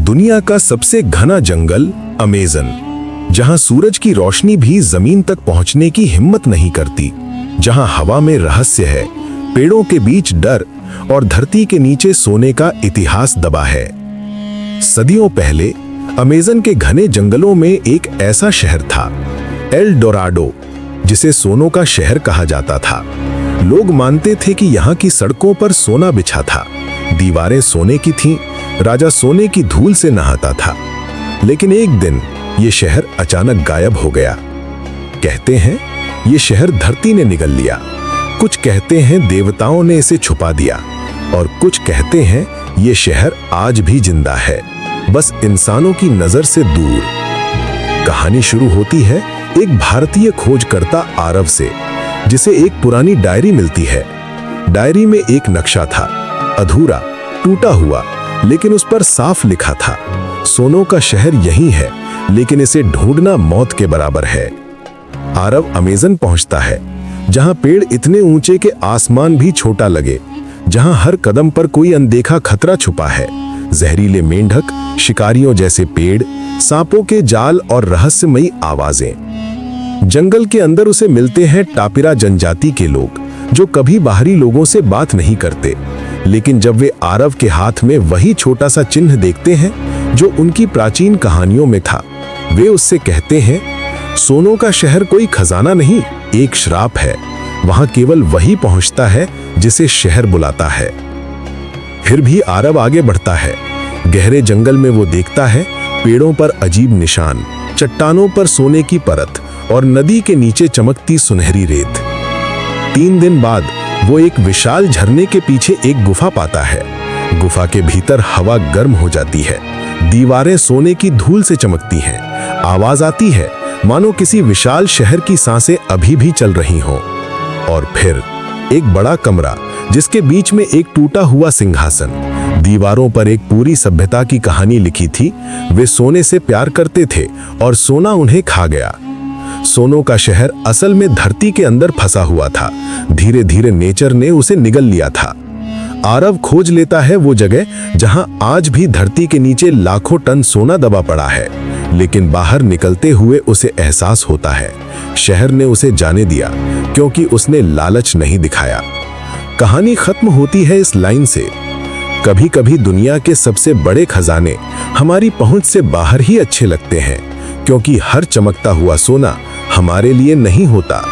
दुनिया का सबसे घना जंगल अमेज़न, जहां सूरज की रोशनी भी जमीन तक पहुंचने की हिम्मत नहीं करती, जहां हवा में रहस्य है, पेड़ों के बीच डर और धरती के नीचे सोने का इतिहास दबा है। सदियों पहले अमेज़न के घने जंगलों में एक ऐसा शहर था, एल डोराडो, जिसे सोनों का शहर कहा जाता था। लोग मानते थे कि यहाँ की सड़कों पर सोना बिछा था, दीवारें सोने की थीं, राजा सोने की धूल से नहाता था। लेकिन एक दिन ये शहर अचानक गायब हो गया। कहते हैं ये शहर धरती ने निगल लिया, कुछ कहते हैं देवताओं ने इसे छुपा दिया, और कुछ कहते हैं ये शहर आज भी जिंदा है, बस इंसानों की नजर से दूर। कहानी शुरू होती है एक भारतीय खोजकर्ता आरव से, जिसे एक पुरानी डायरी मिलती है। डायरी में एक नक्शा था, अधूरा, टूटा हुआ, लेकिन उस पर साफ लिखा था, सोनों का शहर यही है, लेकिन इसे ढूंढना मौत के बराबर है। आरव अमेज़न पहुंचता है, जहां पेड़ इतने ऊंचे कि आसमान भी छोटा लगे, जहां हर कदम पर कोई अनदेखा खतरा छुपा है। जहरीले मेंढक, शिकारियों जैसे पेड़, सांपों के जाल और रहस्यमयी आवाजें। जंगल के अंदर उसे मिलते हैं टापिरा जनजाति के लोग, जो कभी बाहरी लोगों से बात नहीं करते। लेकिन जब वे आरव के हाथ में वही छोटा सा चिन्ह देखते हैं जो उनकी प्राचीन कहानियों में था, वे उससे कहते हैं, सोनों का शहर कोई खजाना नहीं, एक श्राप है। वहां केवल वही पहुंचता है जिसे शहर बुलाता है। फिर भी आरव आगे बढ़ता है। गहरे जंगल में वो देखता है पेड़ों पर अजीब निशान, चट्टानों पर सोने की परत और नदी के नीचे चमकती सुनहरी रेत। 3 दिन बाद वो एक विशाल झरने के पीछे एक गुफा पाता है। गुफा के भीतर हवा गर्म हो जाती है, दीवारें सोने की धूल से चमकती हैं, आवाज आती है मानो किसी विशाल शहर की सांसें अभी भी चल रही हों। और फिर एक बड़ा कमरा, जिसके बीच में एक टूटा हुआ सिंहासन, दीवारों पर एक पूरी सभ्यता की कहानी लिखी थी। वे सोने से प्यार करते थे और सोना उन्हें खा गया। सोनों का शहर असल में धरती के अंदर फंसा हुआ था, धीरे धीरे नेचर ने उसे निगल लिया था। आरव खोज लेता है वो जगह जहां आज भी धरती के नीचे लाखों टन सोना दबा पड़ा है, लेकिन बाहर निकलते हुए उसे एहसास होता है शहर ने उसे जाने दिया, क्योंकि उसने लालच नहीं दिखाया। कहानी खत्म होती है इस लाइन से, कभी कभी दुनिया के सबसे बड़े खजाने हमारी पहुंच से बाहर ही अच्छे लगते हैं, क्योंकि हर चमकता हुआ सोना हमारे लिए नहीं होता।